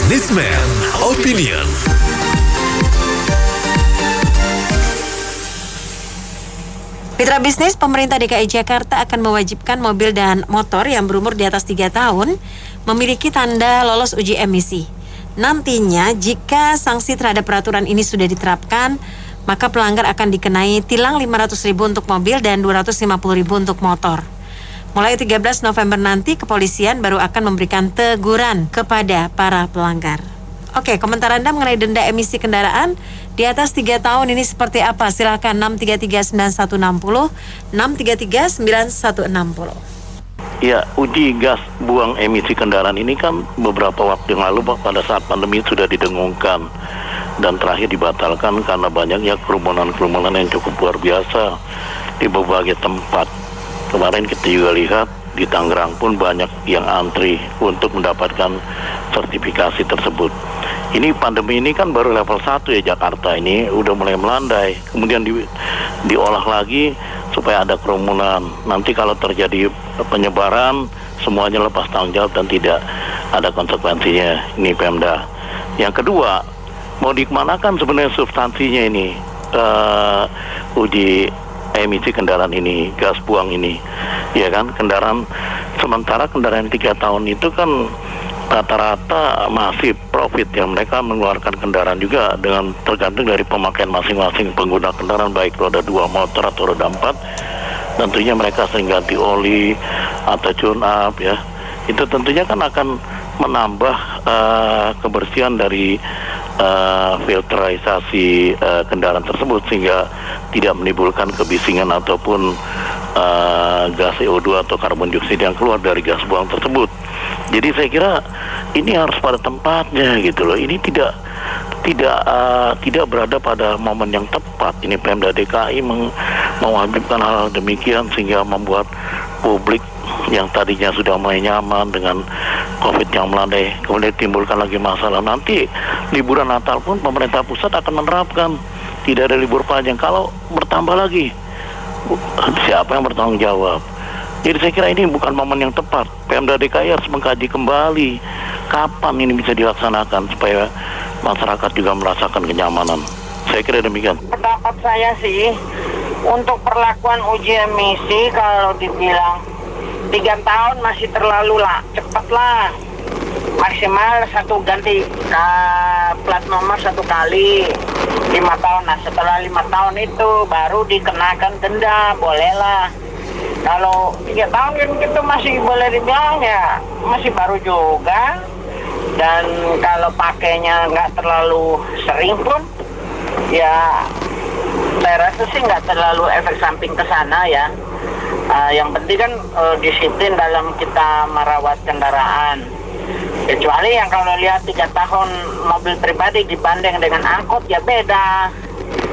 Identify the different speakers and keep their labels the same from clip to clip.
Speaker 1: Newsman Opinion.
Speaker 2: Mitra bisnis, pemerintah DKI Jakarta akan mewajibkan mobil dan motor yang berumur di atas 3 tahun memiliki tanda lolos uji emisi. Nantinya, jika sanksi terhadap peraturan ini sudah diterapkan, maka pelanggar akan dikenai tilang Rp500.000 untuk mobil dan Rp250.000 untuk motor. Mulai 13 November nanti, kepolisian baru akan memberikan teguran kepada para pelanggar. Oke, komentar Anda mengenai denda emisi kendaraan di atas 3 tahun ini seperti apa? Silakan 6339160, 6339160.
Speaker 3: Ya, uji gas buang emisi kendaraan ini kan beberapa waktu yang lalu pada saat pandemi sudah didengungkan dan terakhir dibatalkan karena banyaknya kerumunan-kerumunan yang cukup luar biasa di berbagai tempat. Kemarin kita juga lihat di Tangerang pun banyak yang antri untuk mendapatkan sertifikasi tersebut. Ini pandemi ini kan baru level 1 ya, Jakarta ini udah mulai melandai. Kemudian diolah lagi supaya ada kerumunan. Nanti kalau terjadi penyebaran, semuanya lepas tanggung jawab dan tidak ada konsekuensinya. Ini Pemda. Yang kedua, mau dikemanakan sebenarnya substansinya ini, uji emisi kendaraan ini, gas buang ini, ya kan? Sementara kendaraan 3 tahun itu kan rata-rata masih profit, yang mereka mengeluarkan kendaraan juga dengan tergantung dari pemakaian masing-masing pengguna kendaraan, baik roda 2 motor atau roda 4. Tentunya mereka sering ganti oli atau tune up ya. Itu tentunya kan akan menambah kebersihan dari filterisasi kendaraan tersebut sehingga tidak menimbulkan kebisingan ataupun gas CO2 atau karbon dioksida yang keluar dari gas buang tersebut. Jadi saya kira ini harus pada tempatnya gitu loh. Ini tidak berada pada momen yang tepat. Ini Pemda DKI mewajibkan hal demikian sehingga membuat publik yang tadinya sudah mulai nyaman dengan COVID yang melandai, kemudian timbulkan lagi masalah. Nanti liburan Natal pun pemerintah pusat akan menerapkan tidak ada libur panjang. Kalau bertambah lagi, siapa yang bertanggung jawab? Jadi saya kira ini bukan momen yang tepat. Pemda DKI harus mengkaji kembali kapan ini bisa dilaksanakan supaya masyarakat juga merasakan kenyamanan. Saya kira demikian.
Speaker 4: Pendapat saya sih, untuk perlakuan uji emisi kalau dibilang 3 tahun masih terlalu lah, cepatlah. Maksimal ganti plat nomor 1 kali 5 tahun. Nah setelah 5 tahun itu baru dikenakan denda, bolehlah. Kalau 3 tahun kan itu masih boleh dibilang ya masih baru juga. Dan kalau pakainya nggak terlalu sering pun ya saya rasa sih nggak terlalu efek samping ke sana ya. Yang penting kan disiplin dalam kita merawat kendaraan. Kecuali yang kalau lihat 3 tahun mobil pribadi dibanding dengan angkot ya beda,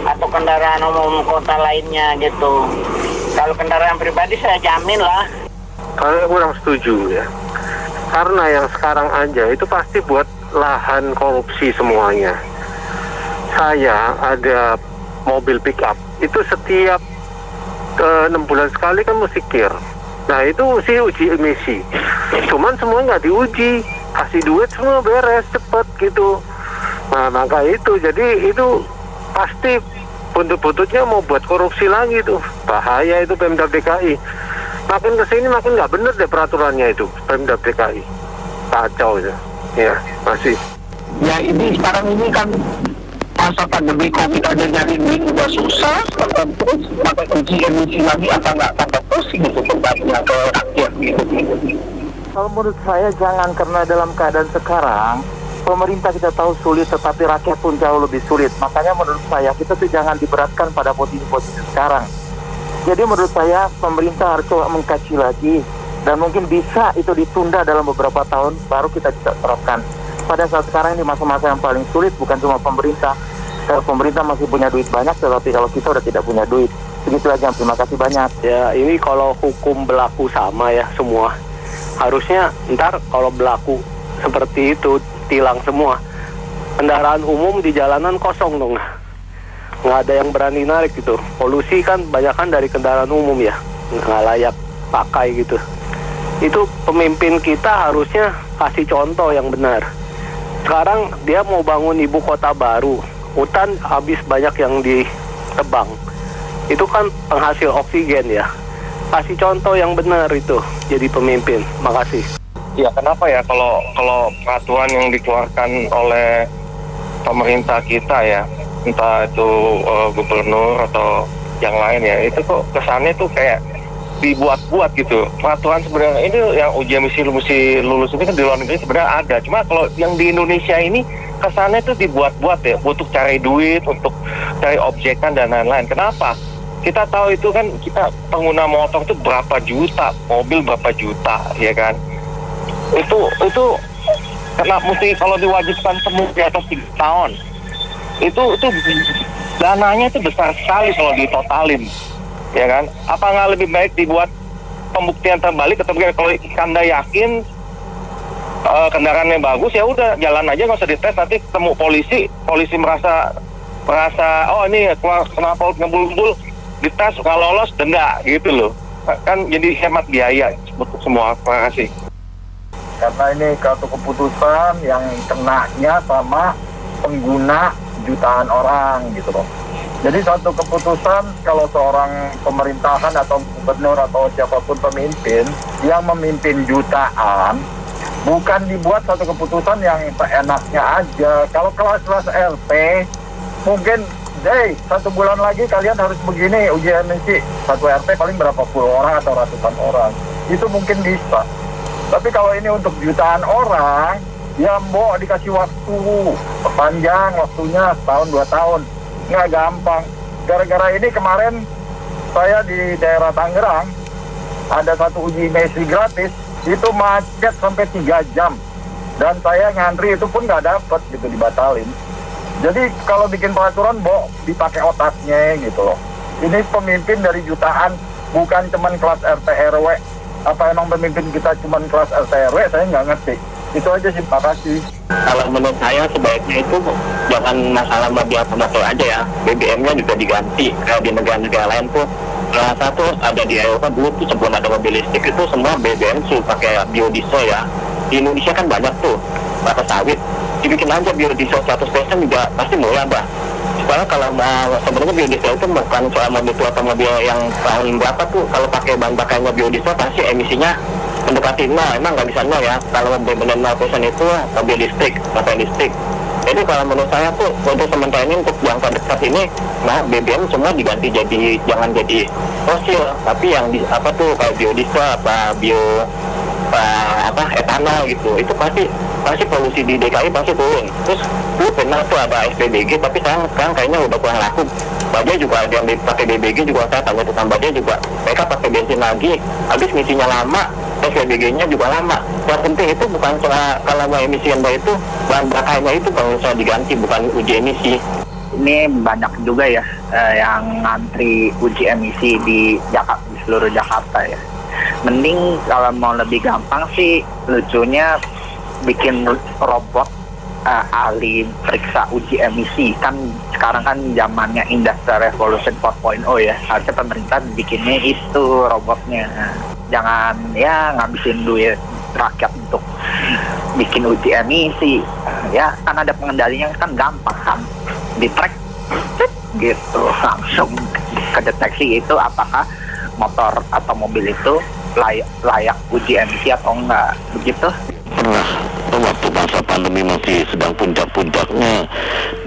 Speaker 4: atau kendaraan umum kota lainnya gitu. Kalau kendaraan pribadi saya jamin lah.
Speaker 5: Kalau kurang setuju ya, karena yang sekarang aja itu pasti buat lahan korupsi semuanya. Saya ada mobil pick up itu setiap 6 bulan sekali kan mesti kir. Nah itu sih uji emisi. Cuman semua nggak diuji, kasih duit semua beres cepet gitu. Nah maka itu jadi itu pasti buntut-buntutnya mau buat korupsi lagi tuh. Bahaya itu Pemda DKI. Makin kesini makin nggak bener deh peraturannya itu Pemda DKI. Kacau ya. Ya masih.
Speaker 6: Ya ini sekarang ini kan masa pandemi COVID ada nyari duit udah susah, terus pakai uji emisi lagi apa nggak tambah pusing gitu tempatnya ke rakyat gitu.
Speaker 7: Kalau menurut saya jangan, karena dalam keadaan sekarang pemerintah kita tahu sulit, tetapi rakyat pun jauh lebih sulit. Makanya menurut saya kita tuh jangan diberatkan pada posisi-posisi sekarang. Jadi menurut saya pemerintah harus coba mengkaji lagi dan mungkin bisa itu ditunda dalam beberapa tahun baru kita bisa terapkan. Pada saat sekarang ini masa-masa yang paling sulit bukan cuma pemerintah. Kalau pemerintah masih punya duit banyak, tetapi kalau kita udah tidak punya duit. Begitu aja, terima kasih banyak.
Speaker 8: Ya ini kalau hukum berlaku sama ya semua. Harusnya ntar kalau berlaku seperti itu tilang semua. Kendaraan umum di jalanan kosong dong. Nggak ada yang berani narik gitu. Polusi kan banyakan dari kendaraan umum ya. Nggak layak pakai gitu. Itu pemimpin kita harusnya kasih contoh yang benar. Sekarang dia mau bangun ibu kota baru, hutan habis banyak yang ditebang. Itu kan penghasil oksigen ya. Kasih contoh yang benar itu jadi pemimpin. Makasih.
Speaker 5: Ya kenapa ya kalau peraturan yang dikeluarkan oleh pemerintah kita ya, entah itu gubernur atau yang lain ya, itu kok kesannya tuh kayak dibuat-buat gitu. Peraturan sebenarnya ini yang uji emisi mesti lulus ini kan di luar negeri sebenarnya ada. Cuma kalau yang di Indonesia ini kesannya tuh dibuat-buat ya, untuk cari duit, untuk cari objekan dan lain-lain. Kenapa? Kita tahu itu kan, kita pengguna motor itu berapa juta, mobil berapa juta, ya kan? Itu karena mesti kalau diwajibkan semua di atas 3 tahun, itu dananya itu besar sekali kalau ditotalin, ya kan? Apa nggak lebih baik dibuat pembuktian terbalik, atau kalau Anda yakin kendaraannya bagus, ya udah jalan aja, nggak usah dites, nanti ketemu polisi merasa oh ini kenapa ngebul-bul, dites nggak lolos denda gitu loh, kan jadi hemat biaya untuk semua. Terima kasih.
Speaker 7: Karena ini satu keputusan yang kenanya sama pengguna jutaan orang gitu loh. Jadi satu keputusan kalau seorang pemerintahan atau gubernur atau siapapun pemimpin yang memimpin jutaan, bukan dibuat satu keputusan yang seenaknya aja. Kalau kelas-kelas RT mungkin 1 bulan lagi kalian harus begini uji emisi. Satu RT paling berapa puluh orang atau ratusan orang. Itu mungkin bisa. Tapi kalau ini untuk jutaan orang, ya mbok dikasih waktu panjang, waktunya setahun 2 tahun. Nggak gampang. Gara-gara ini kemarin saya di daerah Tangerang ada satu uji emisi gratis, itu macet sampai 3 jam. Dan saya ngantri itu pun nggak dapet gitu, dibatalin. Jadi kalau bikin peraturan, dipakai otaknya gitu loh. Ini pemimpin dari jutaan, bukan cuman kelas RT RW. Apa emang pemimpin kita cuman kelas RT RW? Saya nggak ngerti. Itu aja sih, Pak kasih.
Speaker 6: Kalau menurut saya sebaiknya itu jangan masalah mobil otomotif aja ya. BBM-nya juga diganti. Kayak di negara-negara lain tuh, salah satu ada di Eropa dulu tuh sebelum ada mobil listrik itu semua BBM tuh pakai biodiesel ya. Di Indonesia kan banyak tuh kelapa sawit. Dibikin aja biodiesel 100% juga pasti murah, Mbak. Soalnya kalau sebenarnya biodiesel itu bukan soal mobil tua atau mobil yang tahun berapa tuh, kalau pakai bahan bakarnya biodiesel pasti emisinya mendekati 0, emang nggak bisa 0 ya. Kalau benar-benar 0% itu mobil listrik, motor listrik. Jadi kalau menurut saya tuh untuk sementara ini, untuk jangka dekat ini, BBM semua diganti jadi, jangan jadi fosil, tapi yang apa tuh kayak biodiesel, etanol gitu. Itu pasti polusi di DKI pasti turun. Terus benar tuh ada SPBG, tapi sekarang kayaknya udah kurang laku. Bajaj juga ada yang pakai BBG juga, saya tanya tukang Bajaj juga, mereka pakai bensin lagi, habis misinya lama, SPBG-nya juga lama. Yang penting itu bukan soal kalau emisi rendah itu, bahan bakarnya itu kalau misalnya diganti, bukan uji emisi.
Speaker 9: Ini banyak juga ya yang ngantri uji emisi di seluruh Jakarta ya. Mending kalau mau lebih gampang sih, lucunya bikin robot ahli periksa uji emisi. Kan sekarang kan zamannya Industrial Revolution 4.0 ya. Harusnya pemerintah bikinnya itu robotnya. Jangan ya ngabisin duit rakyat untuk bikin uji emisi. Ya kan ada pengendalinya, kan gampang kan. Di track gitu langsung kedeteksi itu apakah motor atau mobil itu layak uji emisi atau enggak, begitu.
Speaker 3: Pernah waktu masa pandemi masih sedang puncak-puncaknya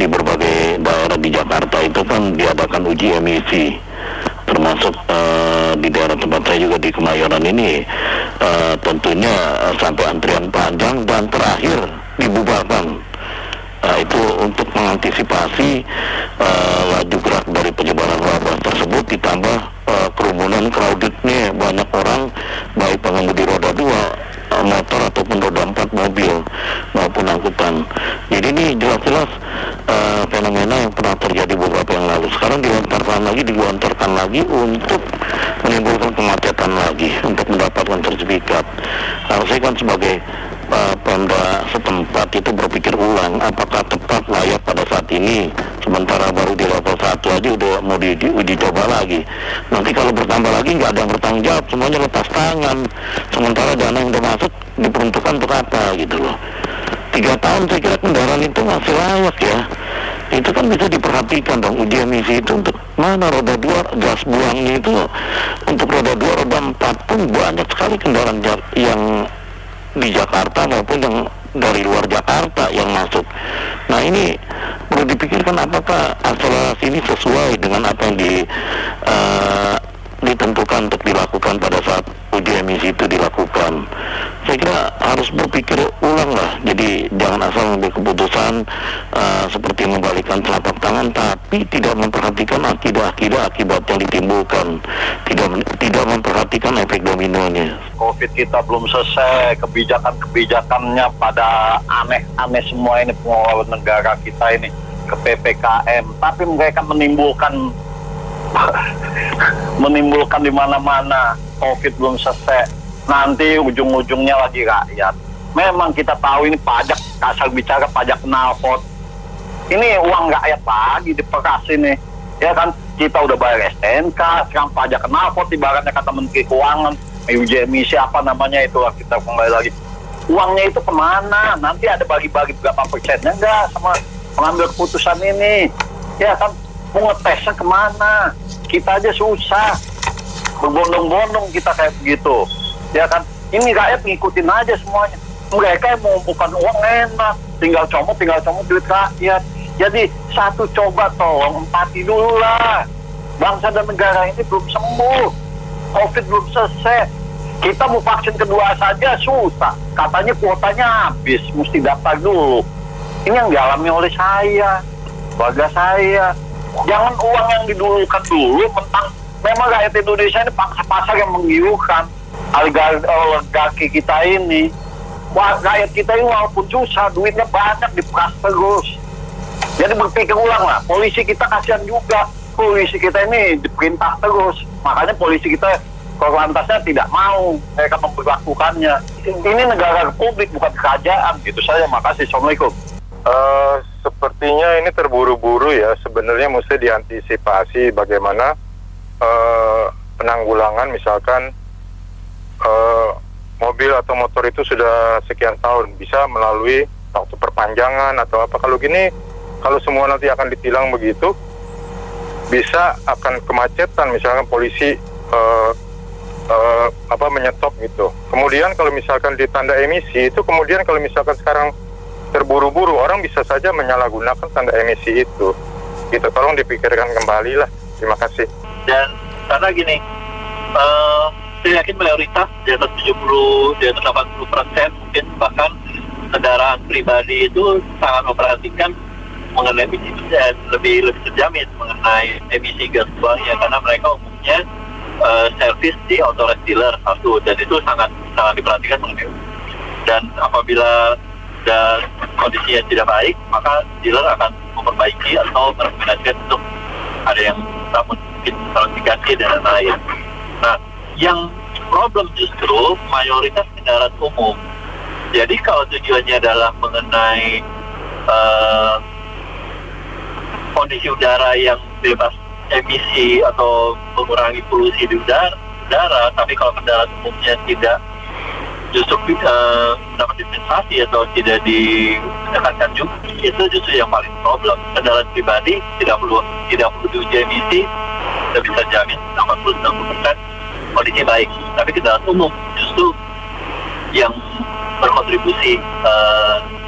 Speaker 3: di berbagai daerah di Jakarta itu kan diadakan uji emisi, termasuk di daerah tempat saya juga di Kemayoran ini, tentunya sampai antrian panjang dan terakhir dibubarkan. Itu untuk mengantisipasi laju gerak dari penyebaran wabah tersebut, ditambah kerumunan crowdednya banyak orang, baik pengemudi roda 2 motor ataupun roda 4 mobil maupun angkutan. Jadi ini jelas-jelas fenomena yang pernah terjadi beberapa yang lalu sekarang dilontarkan lagi untuk menimbulkan kemacetan lagi untuk mendapatkan sertifikat. Harusnya kan sebagai Pemda setempat itu berpikir ulang apakah tepat layak pada saat ini, sementara baru di level 1 aja udah mau diuji coba lagi. Nanti kalau bertambah lagi nggak ada yang bertanggung jawab, semuanya lepas tangan, sementara dana yang udah masuk diperuntukkan untuk apa gitu loh. 3 tahun saya kira kendaraan itu masih layak ya. Itu kan bisa diperhatikan dong uji emisi itu untuk mana roda 2 gas buangnya itu untuk roda 2, roda 4 pun banyak sekali kendaraan yang di Jakarta maupun yang dari luar Jakarta yang masuk. Nah ini perlu dipikirkan apakah akselerasi ini sesuai dengan apa yang ditentukan untuk dilakukan pada saat uji emisi itu dilakukan. Saya kira harus berpikir ulang lah. Jadi jangan asal mengambil keputusan seperti membalikkan telapak tangan, tapi tidak memperhatikan akibat yang ditimbulkan, tidak memperhatikan efek dominonya.
Speaker 10: COVID kita belum selesai, kebijakannya pada aneh-aneh semua ini pengelola negara kita ini ke PPKM, tapi mereka menimbulkan di mana-mana. COVID belum selesai, nanti ujung-ujungnya lagi rakyat. Memang kita tahu ini pajak, asal bicara pajak knalpot. Ini uang rakyat lagi diperas ini, ya kan? Kita udah bayar STNK, sekarang pajak knalpot ibaratnya kata Menteri Keuangan, uji emisi apa namanya itu, kita kembali lagi. Uangnya itu kemana? Nanti ada bagi-bagi berapa persennya enggak sama pengambil keputusan ini, ya kan? Mau ngetesnya kemana? Kita aja susah, berbondong-bondong kita kayak begitu, ya kan? Ini rakyat ngikutin aja semuanya. Mereka yang mengumpulkan uang enak, tinggal comot duit rakyat. Jadi satu, coba tolong empati dulu lah. Bangsa dan negara ini belum sembuh, COVID belum selesai. Kita mau vaksin kedua saja susah, katanya kuotanya habis, mesti daftar dulu. Ini yang dialami oleh saya, keluarga saya. Jangan uang yang didulukan dulu, mentang memang rakyat Indonesia ini pangsa pasar yang menggiurkan. Oligarki kita ini, rakyat kita ini walaupun susah, duitnya banyak diperas terus. Jadi berpikir ulang lah, polisi kita kasihan juga. Polisi kita ini diperintah terus, makanya polisi kita korlantasnya tidak mau mereka memperlakukannya. Ini negara republik bukan kerajaan, gitu saja. Makasih. Assalamualaikum.
Speaker 5: Sepertinya ini terburu-buru ya. Sebenarnya mesti diantisipasi bagaimana penanggulangan, misalkan mobil atau motor itu sudah sekian tahun, bisa melalui waktu perpanjangan atau apa. Kalau gini, kalau semua nanti akan ditilang begitu, bisa akan kemacetan, misalkan polisi menyetop gitu. Kemudian kalau misalkan di tanda emisi itu, kemudian kalau misalkan sekarang terburu-buru, orang bisa saja menyalahgunakan tanda emisi itu. Gitu, tolong dipikirkan kembali lah. Terima kasih.
Speaker 10: Dan karena gini, saya yakin mayoritas di atas 80% mungkin bahkan kendaraan pribadi itu sangat memperhatikan mengenai emisi dan lebih terjamin mengenai emisi gas buangnya, karena mereka umumnya servis di authorized dealer satu, dan itu sangat diperhatikan mengenai. Dan apabila dan kondisinya tidak baik, maka dealer akan memperbaiki atau merekomendasikan untuk ada yang mungkin diganti dan lain-lain. Nah, yang problem justru mayoritas kendaraan umum. Jadi kalau tujuannya adalah mengenai kondisi udara yang bebas emisi atau mengurangi polusi di udara, tapi kalau kendaraan umumnya tidak justru mendapat dispensasi atau tidak didekatkan juga, itu justru yang paling problem. Kendaraan pribadi tidak perlu diuji emisi, kita bisa jamin 80-90% kondisi baik. Tapi kendaraan umum justru yang berkontribusi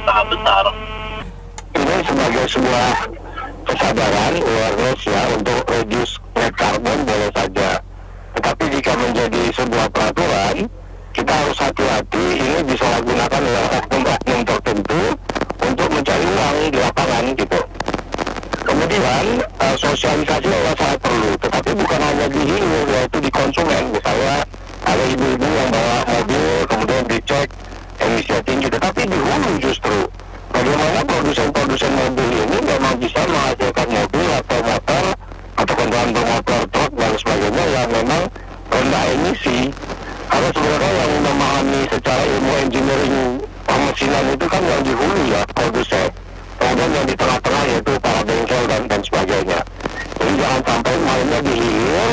Speaker 10: sangat besar.
Speaker 3: Ini sebagai sebuah kesadaran awareness ya untuk reduce net carbon boleh saja. Tetapi jika menjadi sebuah peraturan, kita harus hati-hati, ini bisa digunakan oleh oknum-oknum tertentu untuk mencari uang di lapangan gitu. Kemudian sosialisasi adalah sangat perlu, tetapi bukan hanya di hilir, yaitu di konsumen. Misalnya ada ibu-ibu yang bawa mobil kemudian dicek emisinya tinggi, tetapi di hulu justru bagaimana produsen mobil ini memang bisa menghasilkan mobil atau motor atau kendaraan bermotor, truk dan sebagainya yang memang rendah emisi. Karena sebenarnya yang memahami secara ilmu engineering pemesinan itu kan yang di hulu ya, produsen. Kemudian yang di tengah-tengah yaitu para bengkel dan sebagainya. Jadi jangan sampai mainnya di hilir,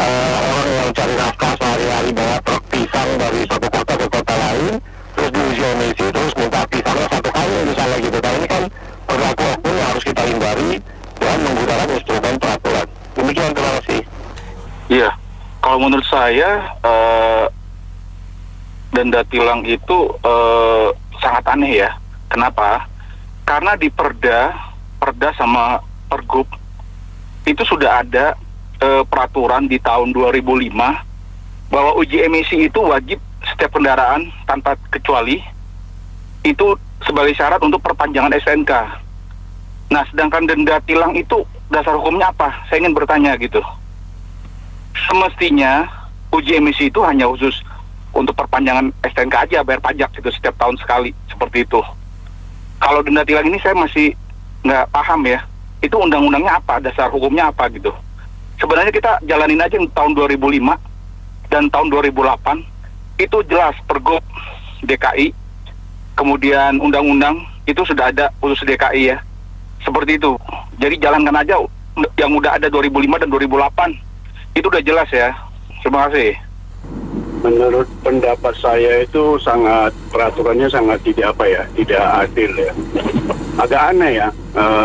Speaker 3: orang yang cari nafkah sehari-hari bawa truk pisang dari satu kota ke kota lain, terus diuji emisi, terus minta pisangnya 1 kali
Speaker 11: Kalau menurut saya denda tilang itu sangat aneh ya. Kenapa? Karena di Perda sama Pergub itu sudah ada peraturan di tahun 2005 bahwa uji emisi itu wajib setiap kendaraan tanpa kecuali itu sebagai syarat untuk perpanjangan STNK. Nah, sedangkan denda tilang itu dasar hukumnya apa? Saya ingin bertanya gitu. Semestinya uji emisi itu hanya khusus untuk perpanjangan STNK aja, bayar pajak gitu setiap tahun sekali, seperti itu. Kalau denda tilang ini saya masih nggak paham ya. Itu undang-undangnya apa, dasar hukumnya apa gitu. Sebenarnya kita jalanin aja tahun 2005 dan tahun 2008 itu jelas Pergub DKI, kemudian undang-undang itu sudah ada khusus DKI ya. Seperti itu. Jadi jalankan aja yang udah ada 2005 dan 2008. Itu udah jelas ya. Terima kasih.
Speaker 12: Menurut pendapat saya itu peraturannya sangat tidak adil ya. Agak aneh ya.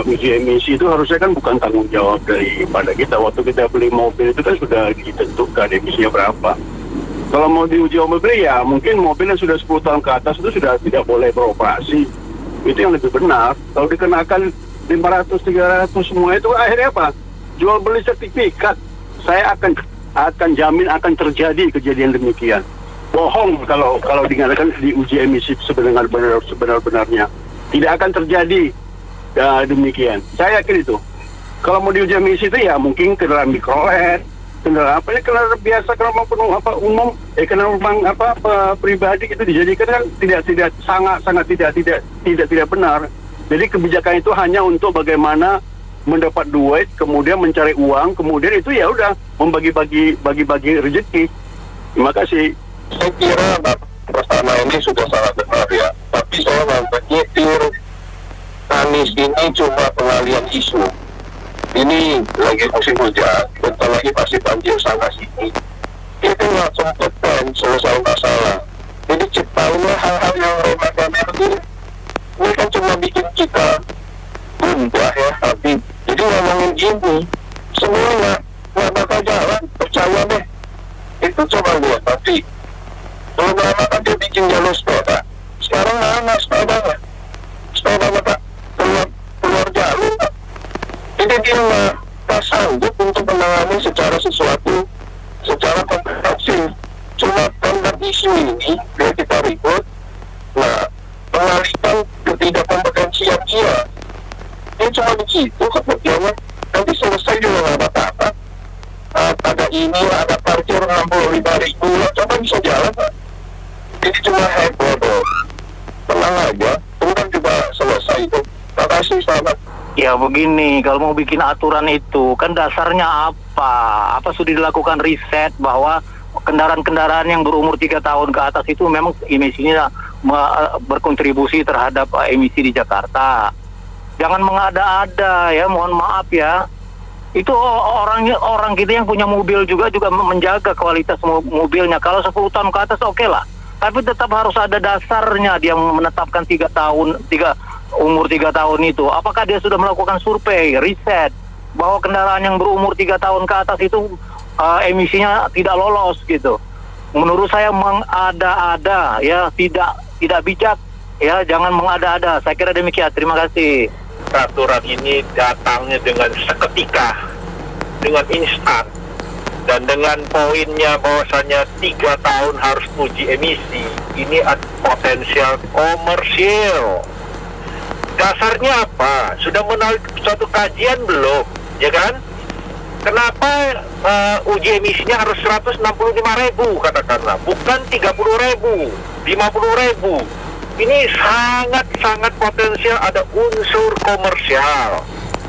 Speaker 12: Uji emisi itu harusnya kan bukan tanggung jawab daripada kita. Waktu kita beli mobil itu kan sudah ditentukan emisinya berapa. Kalau mau diuji mobil ya mungkin mobil yang sudah 10 tahun ke atas itu sudah tidak boleh beroperasi. Itu yang lebih benar. Kalau dikenakan 500, 300 semua itu akhirnya apa? Jual beli sertifikat. Saya akan jamin akan terjadi kejadian demikian. Bohong kalau dikatakan diuji emisi sebenar-benarnya. Tidak akan terjadi demikian. Saya yakin itu. Kalau mau diuji emisi itu ya mungkin kendaraan mikrolet, kendaraan biasa, kendaraan umum, kendaraan pribadi itu dijadikan kan tidak sangat tidak benar. Jadi kebijakan itu hanya untuk bagaimana mendapat duit, kemudian mencari uang, kemudian itu ya udah membagi-bagi rezeki. Terima kasih.
Speaker 13: Saya kira pertama ini sudah sangat benar ya, tapi saya berpikir Anies ini cuma pengalian isu. Ini lagi musim hujan, bentar lagi pasti banjir sana sini. Itu nggak kompeten selesai masalah. Jadi ciptainlah hal-hal yang remeh-remeh ini kan cuma bikin kita gundah ya, tapi jadi ngomongin ini semuanya nggak bakal jalan, percaya deh. Itu coba lihat nanti belum lama kan dia bikin jalur sepeda, sekarang mana sepedanya tak keluar jalur. Jadi dia nggak sanggup untuk menangani secara komprehensif. Cuma tentang isu ini biar kita ribut. Nah, mengalihkan ketidakkompetensian dia. Dia cuma begitu kemudiannya. Nanti selesai juga nggak apa-apa. Ada ini, ada parkir 65.000, coba bisa jalan Pak. Ini cuma heboh dong. Tenang aja, itu kan juga selesai itu. Terima kasih, selamat.
Speaker 3: Ya begini, kalau mau bikin aturan itu kan dasarnya apa? Apa sudah dilakukan riset bahwa kendaraan-kendaraan yang berumur 3 tahun ke atas itu memang emisinya berkontribusi terhadap emisi di Jakarta. Jangan mengada-ada ya, mohon maaf ya. Itu orang kita yang punya mobil juga menjaga kualitas mobilnya. Kalau 10 tahun ke atas oke lah. Tapi tetap harus ada dasarnya dia menetapkan umur 3 tahun itu. Apakah dia sudah melakukan survei, riset bahwa kendaraan yang berumur 3 tahun ke atas itu emisinya tidak lolos gitu. Menurut saya mengada-ada ya, tidak bijak ya, jangan mengada-ada. Saya kira demikian. Terima kasih.
Speaker 13: Peraturan ini datangnya dengan seketika, dengan instan, dan dengan poinnya bahwasanya 3 tahun harus uji emisi. Ini ada potensial komersial. Dasarnya apa? Sudah melalui suatu kajian belum? Ya kan? Kenapa uji emisinya harus 165.000 katakanlah, bukan 30.000, 50.000? Ini sangat-sangat potensial ada unsur komersial.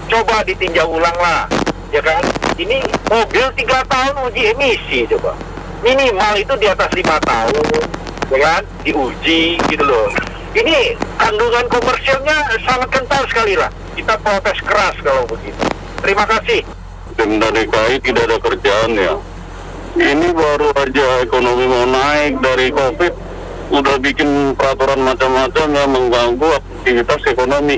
Speaker 13: Coba ditinjau ulang lah, ya kan? Ini mobil 3 tahun uji emisi coba. Minimal itu di atas 5 tahun, ya kan? Diuji gitu loh. Ini kandungan komersialnya sangat kental sekali lah. Kita protes keras kalau begitu. Terima kasih.
Speaker 12: Denda DKI tidak ada kerjaan ya. Ini baru aja ekonomi mau naik dari COVID, udah bikin peraturan macam-macam yang mengganggu aktivitas ekonomi.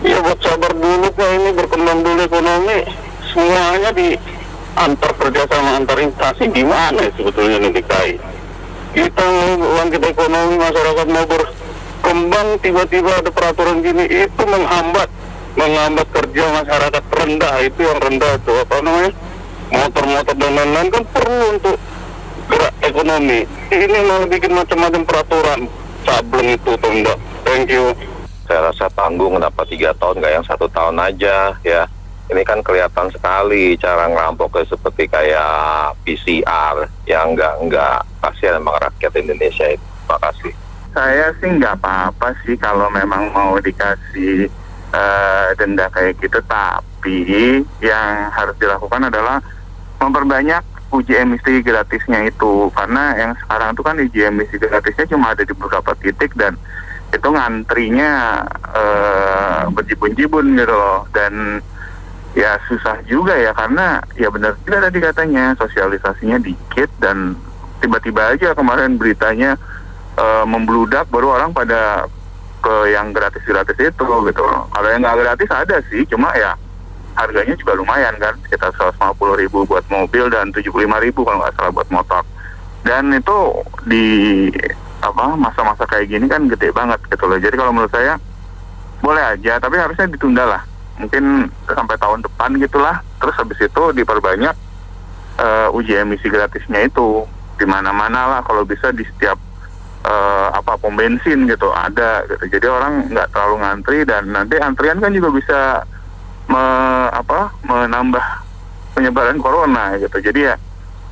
Speaker 12: Ya buat sabar dulu Pak, ini berkembang dulu ekonomi. Semuanya
Speaker 13: antar kerjasama antar instansi gimana sebetulnya nih DKI? Kita mau bangkit ekonomi, masyarakat mau berkembang, tiba-tiba ada peraturan gini, itu menghambat kerja masyarakat rendah. Itu yang rendah tuh, apa namanya, motor-motor dan lain-lain kan perlu untuk gerak ekonomi. Ini malah bikin macam-macam peraturan, sableng itu tuh enggak. Thank you. Saya rasa tanggung kenapa 3 tahun, nggak yang 1 tahun aja ya. Ini kan kelihatan sekali cara ngerampoknya seperti kayak PCR yang enggak kasihan emang rakyat Indonesia itu. Terima kasih.
Speaker 7: Saya sih nggak apa-apa sih kalau memang mau dikasih denda kayak gitu, tapi yang harus dilakukan adalah memperbanyak uji emisi gratisnya itu, karena yang sekarang itu kan uji emisi gratisnya cuma ada di beberapa titik dan itu ngantrinya berjibun-jibun gitu loh, dan ya susah juga ya, karena ya benar tidak tadi katanya sosialisasinya dikit dan tiba-tiba aja kemarin beritanya membludak, baru orang pada ke yang gratis-gratis itu gitu. Kalau yang nggak gratis ada sih, cuma ya harganya juga lumayan kan, sekitar 150.000 buat mobil dan 75.000 kalau nggak salah buat motor. Dan itu di masa-masa kayak gini kan gede banget gitu loh. Jadi kalau menurut saya boleh aja, tapi harusnya ditunda lah. Mungkin sampai tahun depan gitulah. Terus habis itu diperbanyak uji emisi gratisnya itu di mana-mana lah, kalau bisa di setiap pom bensin gitu ada gitu. Jadi orang nggak terlalu ngantri, dan nanti antrian kan juga bisa menambah penyebaran corona gitu. Jadi ya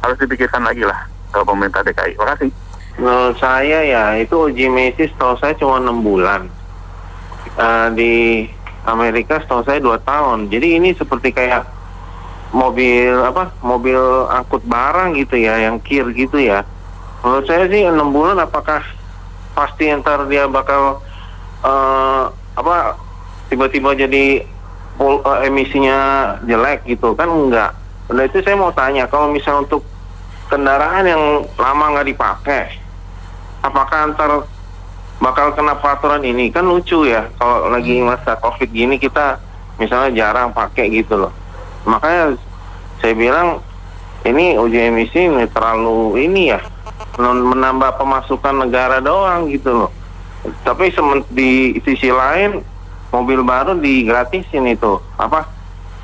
Speaker 7: harus dipikirkan lagi lah kalau pemerintah DKI. Terima kasih.
Speaker 8: Menurut saya ya itu uji emisi setahu saya cuma 6 bulan. Di Amerika setahu saya 2 tahun. Jadi ini seperti kayak mobil angkut barang gitu ya, yang kir gitu ya. Menurut saya sih 6 bulan apakah pasti ntar dia bakal tiba-tiba jadi emisinya jelek gitu kan, enggak. Nah itu saya mau tanya, kalau misalnya untuk kendaraan yang lama nggak dipakai, apakah ntar bakal kena peraturan ini? Kan lucu ya kalau lagi masa COVID gini kita misalnya jarang pakai gitu loh. Makanya saya bilang ini uji emisi terlalu ini ya, menambah pemasukan negara doang gitu loh. Tapi di sisi lain mobil baru digratisin itu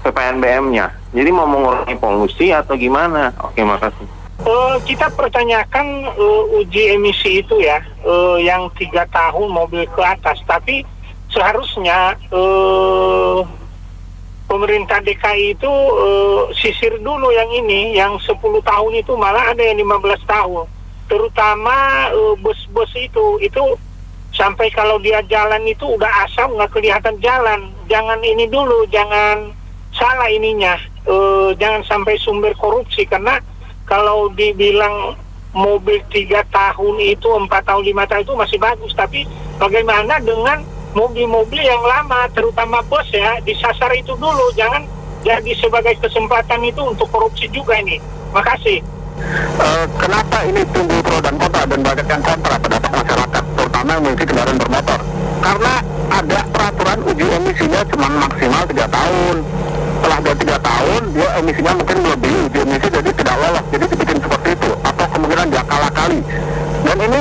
Speaker 8: PPNBM-nya. Jadi mau mengurangi polusi atau gimana? Oke, makasih.
Speaker 4: Kita pertanyakan uji emisi itu ya, yang 3 tahun mobil ke atas. Tapi seharusnya pemerintah DKI itu sisir dulu yang ini, yang 10 tahun itu, malah ada yang 15 tahun. Terutama bus-bus itu sampai kalau dia jalan itu udah asam nggak kelihatan jalan. Jangan ini dulu, jangan salah ininya, jangan sampai sumber korupsi, karena kalau dibilang mobil 3 tahun itu, 4 tahun, 5 tahun itu masih bagus, tapi bagaimana dengan mobil-mobil yang lama, terutama bus ya, disasar itu dulu, jangan jadi sebagai kesempatan itu untuk korupsi juga ini. Makasih.
Speaker 7: Kenapa ini timbul pro dan kontra dan banyak yang kontra pendapat masyarakat, terutama yang memiliki kendaraan bermotor? Karena ada peraturan uji emisinya cuma maksimal 3 tahun. Setelah dia 3 tahun, dia emisinya mungkin melebihi uji emisi, jadi tidak lolos. Jadi dibikin seperti itu, atau kemungkinan dia kalah-kali. Dan ini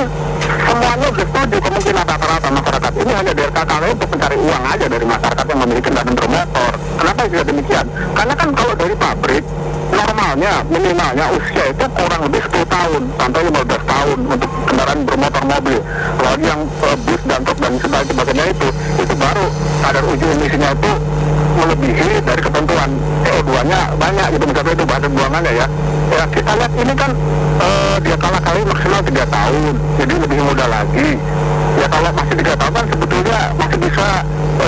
Speaker 7: semuanya sudah setuju, kemungkinan rata-rata masyarakat ini hanya DRKKW untuk mencari uang aja dari masyarakat yang memiliki kendaraan bermotor. Kenapa tidak demikian? Karena kan kalau dari pabrik, normalnya, minimalnya usia itu kurang lebih 10 tahun sampai 15 tahun untuk kendaraan bermotor mobil. Kalau yang bus dan truk dan sebagainya itu baru kadar uji emisinya itu melebihi dari ketentuan CO2-nya banyak gitu, misalnya itu bahan buangannya ya. Ya kita lihat ini kan dia kalah-kali maksimal 3 tahun, jadi lebih muda lagi. Ya kalau masih 3 tahun kan sebetulnya masih bisa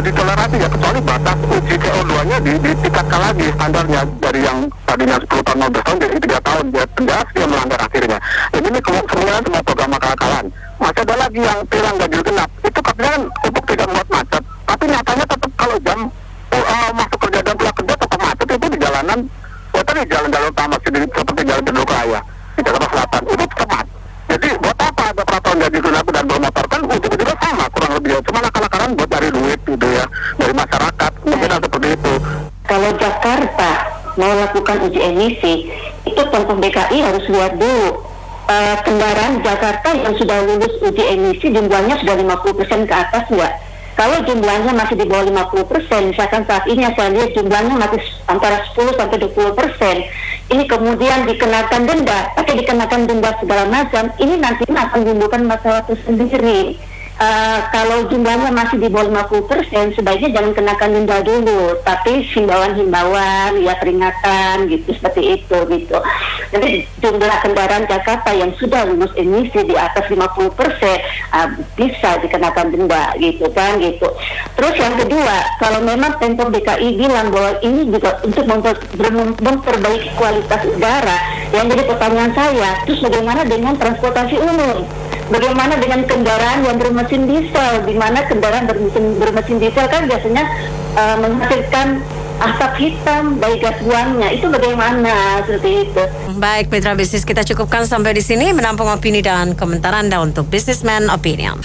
Speaker 7: ditoleransi ya, kecuali batas uji CO2-nya ditingkatkan lagi standarnya dari yang tadinya 10 tahun 15 tahun jadi 3 tahun, dia tegas dia melanggar akhirnya. Jadi ini sebenarnya semua program akal-akalan. Masih ada lagi yang tilang ganjil genap, itu katanya kan untuk tidak membuat macet, tapi nyatanya tetap kalau jam masuk kerja dan pulang kerja tetap macet itu di jalanan. Tadi jalan-jalan utama seperti jalan Cenderuka Raya di Jakarta Selatan itu tetap macet. Jadi buat apa ada peraturan ganjil genap dan bermotor, kan ujung-ujungnya sama kurang lebih, cuma akal-akalan buat cari duit gitu ya dari masyarakat, mungkin seperti itu.
Speaker 14: Kalau Jakarta mau lakukan uji emisi, itu Pemprov DKI harus lihat dulu kendaraan Jakarta yang sudah lulus uji emisi jumlahnya sudah 50% ke atas nggak? Kalau jumlahnya masih di bawah 50%, misalkan saat ini saya lihat jumlahnya masih antara 10-20%, ini kemudian dikenakan denda, dikenakan denda segala macam, ini nantinya akan menimbulkan masalah tersendiri. Kalau jumlahnya masih di bawah 50%, sebaiknya jangan kenakan denda dulu, tapi himbauan-himbauan, ya peringatan gitu, seperti itu gitu. Jadi jumlah kendaraan Jakarta yang sudah lulus emisi di atas 50% bisa dikenakan denda gitu kan gitu. Terus yang kedua, kalau memang Pemprov DKI bilang bahwa ini juga untuk memperbaiki kualitas udara, yang jadi pertanyaan saya, terus bagaimana dengan transportasi umum? Bagaimana dengan kendaraan yang bermesin diesel, di mana kendaraan bermesin diesel kan biasanya menghasilkan asap hitam dari gas buangnya, itu bagaimana seperti itu?
Speaker 2: Baik, Mitra Bisnis, kita cukupkan sampai di sini, menampung opini dan komentar Anda untuk Businessman Opinion.